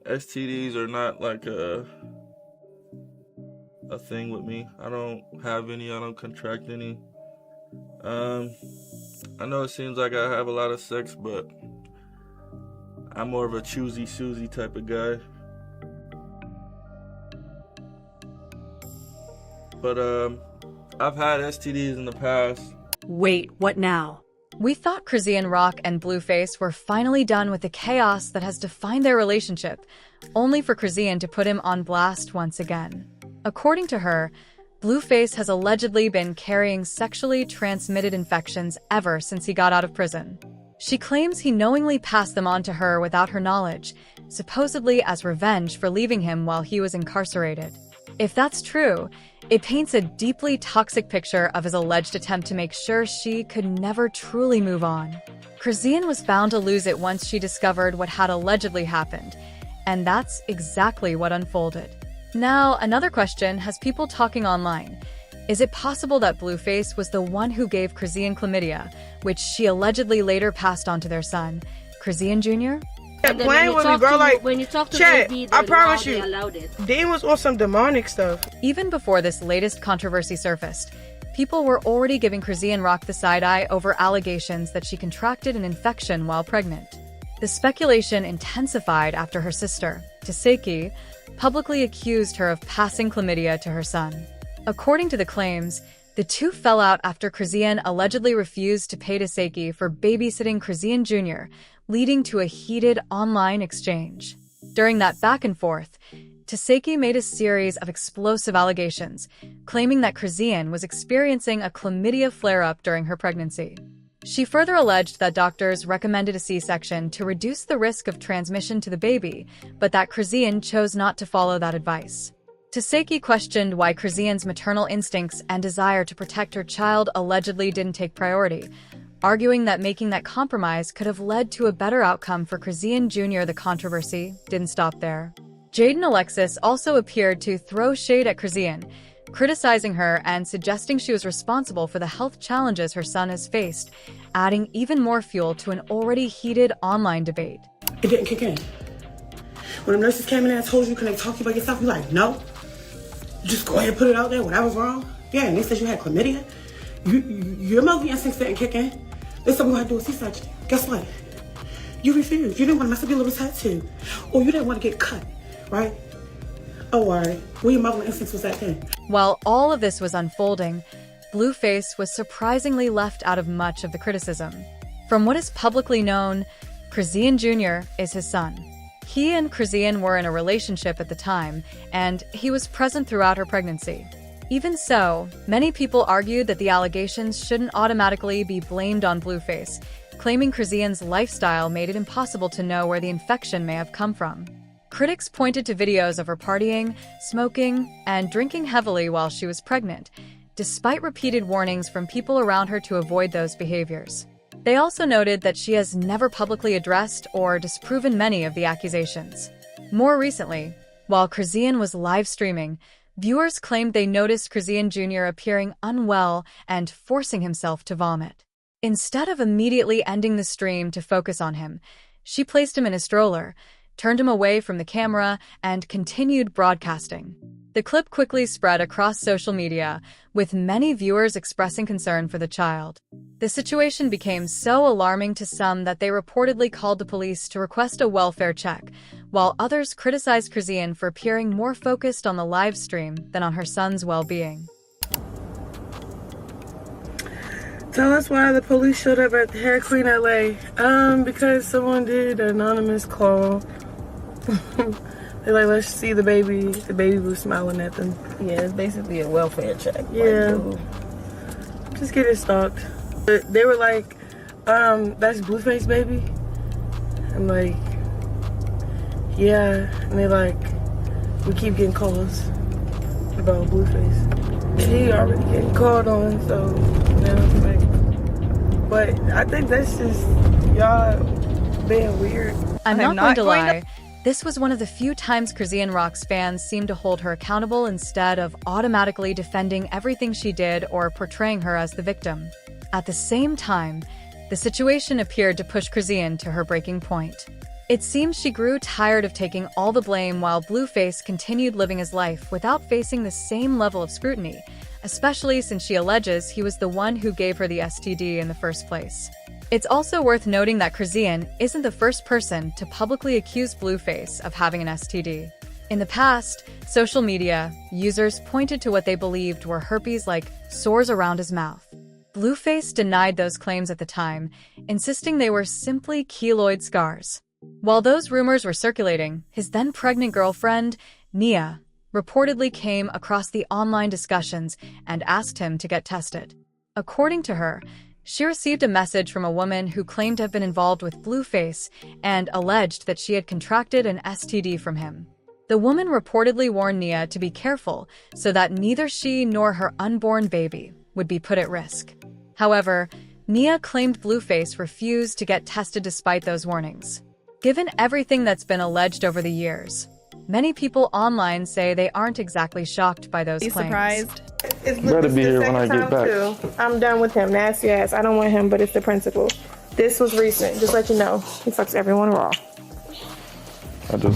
STDs are not like a thing with me. I don't have any. I don't contract any. I know it seems like I have a lot of sex, but I'm more of a choosy Susie type of guy. But I've had STDs in the past. Wait, what now? We thought Chrisean Rock and Blueface were finally done with the chaos that has defined their relationship, only for Chrisean to put him on blast once again. According to her, Blueface has allegedly been carrying sexually transmitted infections ever since he got out of prison. She claims he knowingly passed them on to her without her knowledge, supposedly as revenge for leaving him while he was incarcerated. If that's true, it paints a deeply toxic picture of his alleged attempt to make sure she could never truly move on. Chrisean was bound to lose it once she discovered what had allegedly happened, and that's exactly what unfolded. Now, another question has people talking online. Is it possible that Blueface was the one who gave Chrisean chlamydia, which she allegedly later passed on to their son, Chrisean Jr.? Playing with me, bro. Like, when you talk to chat, baby, I promise they you, allowed it. Dean was on some demonic stuff. Even before this latest controversy surfaced, people were already giving Chrisean Rock the side-eye over allegations that she contracted an infection while pregnant. The speculation intensified after her sister, Taseki, publicly accused her of passing chlamydia to her son. According to the claims, the two fell out after Chrisean allegedly refused to pay Taseki for babysitting Chrisean Jr., leading to a heated online exchange. During that back and forth, Taseki made a series of explosive allegations, claiming that Chrisean was experiencing a chlamydia flare-up during her pregnancy. She further alleged that doctors recommended a C-section to reduce the risk of transmission to the baby, but that Chrisean chose not to follow that advice. Taseki questioned why Chrisean's maternal instincts and desire to protect her child allegedly didn't take priority, arguing that making that compromise could have led to a better outcome for Chrisean Jr. The controversy didn't stop there. Jaden Alexis also appeared to throw shade at Chrisean, criticizing her and suggesting she was responsible for the health challenges her son has faced, adding even more fuel to an already heated online debate. It didn't kick in. When the nurses came in and told you, can they talk to you about yourself? You're like, no. Just go ahead and put it out there. Whatever's wrong. Yeah, and they said you had chlamydia. Your mother instincts didn't kick in. They said we had to do a C-section. Guess what? You refused. You didn't want to mess up your little tattoo. Or you didn't want to get cut, right? Oh, all right. Where your mother's instincts was at then? While all of this was unfolding, Blueface was surprisingly left out of much of the criticism. From what is publicly known, Chrisean Jr. is his son. He and Chrisean were in a relationship at the time, and he was present throughout her pregnancy. Even so, many people argued that the allegations shouldn't automatically be blamed on Blueface, claiming Chrisean's lifestyle made it impossible to know where the infection may have come from. Critics pointed to videos of her partying, smoking, and drinking heavily while she was pregnant, despite repeated warnings from people around her to avoid those behaviors. They also noted that she has never publicly addressed or disproven many of the accusations. More recently, while Chrisean was live streaming, viewers claimed they noticed Chrisean Jr. appearing unwell and forcing himself to vomit. Instead of immediately ending the stream to focus on him, she placed him in a stroller, turned him away from the camera, and continued broadcasting. The clip quickly spread across social media, with many viewers expressing concern for the child. The situation became so alarming to some that they reportedly called the police to request a welfare check, while others criticized Chrisean for appearing more focused on the live stream than on her son's well-being. Tell us why the police showed up at the Hair Queen LA. Because someone did an anonymous call. They're like, let's see the baby. The baby was smiling at them. Yeah, it's basically a welfare check. Yeah. Like, just get it stalked. They were like, that's Blueface, baby? I'm like, yeah. And they're like, we keep getting calls about Blueface. She already getting called on, so, you know, it's like, but I think that's just y'all being weird. I'm not going to lie. This was one of the few times Chrisean Rock's fans seemed to hold her accountable instead of automatically defending everything she did or portraying her as the victim. At the same time, the situation appeared to push Chrisean to her breaking point. It seems she grew tired of taking all the blame while Blueface continued living his life without facing the same level of scrutiny, especially since she alleges he was the one who gave her the STD in the first place. It's also worth noting that Chrisean isn't the first person to publicly accuse Blueface of having an STD. In the past, social media users pointed to what they believed were herpes-like sores around his mouth. Blueface denied those claims at the time, insisting they were simply keloid scars. While those rumors were circulating, his then-pregnant girlfriend, Nia, reportedly came across the online discussions and asked him to get tested. According to her, she received a message from a woman who claimed to have been involved with Blueface and alleged that she had contracted an STD from him. The woman reportedly warned Nia to be careful so that neither she nor her unborn baby would be put at risk. However, Nia claimed Blueface refused to get tested despite those warnings. Given everything that's been alleged over the years, many people online say they aren't exactly shocked by those claims. Surprised? It's Better be the here when second I get time, back. too. I'm done with him. Nasty ass. I don't want him, but it's the principal. This was recent. Just let you know. He fucks everyone raw. I do.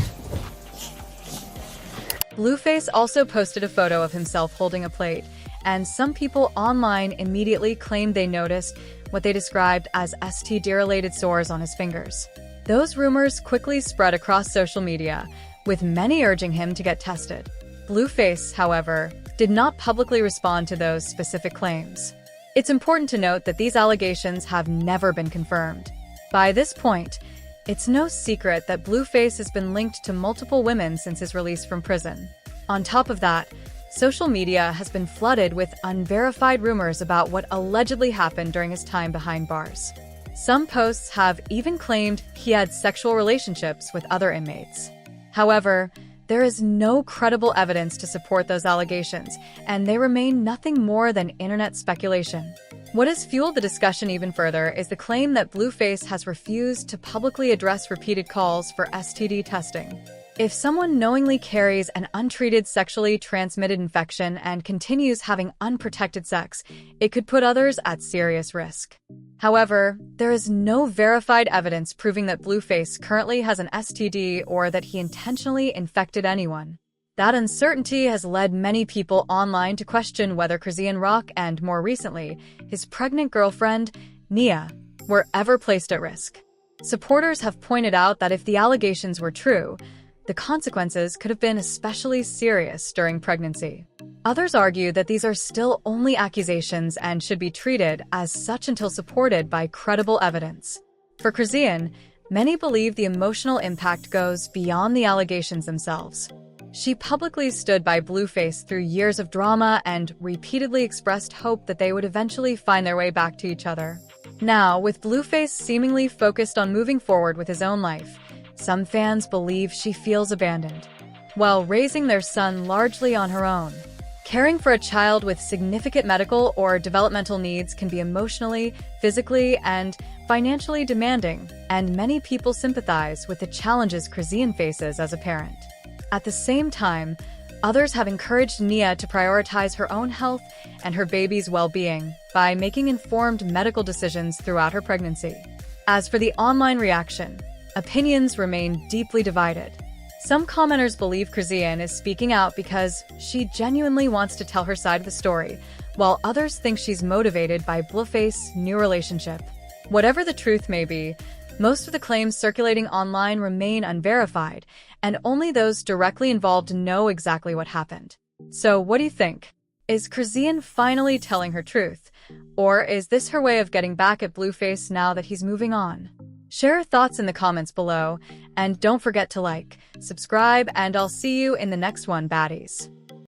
Blueface also posted a photo of himself holding a plate, and some people online immediately claimed they noticed what they described as STD-related sores on his fingers. Those rumors quickly spread across social media, with many urging him to get tested. Blueface, however, did not publicly respond to those specific claims. It's important to note that these allegations have never been confirmed. By this point, it's no secret that Blueface has been linked to multiple women since his release from prison. On top of that, social media has been flooded with unverified rumors about what allegedly happened during his time behind bars. Some posts have even claimed he had sexual relationships with other inmates. However, there is no credible evidence to support those allegations, and they remain nothing more than internet speculation. What has fueled the discussion even further is the claim that Blueface has refused to publicly address repeated calls for STD testing. If someone knowingly carries an untreated sexually transmitted infection and continues having unprotected sex, it could put others at serious risk. However, there is no verified evidence proving that Blueface currently has an STD or that he intentionally infected anyone. That uncertainty has led many people online to question whether Chrisean Rock and, more recently, his pregnant girlfriend, Nia, were ever placed at risk. Supporters have pointed out that if the allegations were true, the consequences could have been especially serious during pregnancy. Others argue that these are still only accusations and should be treated as such until supported by credible evidence. For Chrisean, many believe the emotional impact goes beyond the allegations themselves. She publicly stood by Blueface through years of drama and repeatedly expressed hope that they would eventually find their way back to each other. Now, with Blueface seemingly focused on moving forward with his own life, some fans believe she feels abandoned, while raising their son largely on her own. Caring for a child with significant medical or developmental needs can be emotionally, physically, and financially demanding, and many people sympathize with the challenges Chrisean faces as a parent. At the same time, others have encouraged Nia to prioritize her own health and her baby's well-being by making informed medical decisions throughout her pregnancy. As for the online reaction, opinions remain deeply divided. Some commenters believe Chrisean is speaking out because she genuinely wants to tell her side of the story, while others think she's motivated by Blueface's new relationship. Whatever the truth may be, most of the claims circulating online remain unverified, and only those directly involved know exactly what happened. So what do you think? Is Chrisean finally telling her truth? Or is this her way of getting back at Blueface now that he's moving on? Share your thoughts in the comments below, and don't forget to like, subscribe, and I'll see you in the next one, baddies.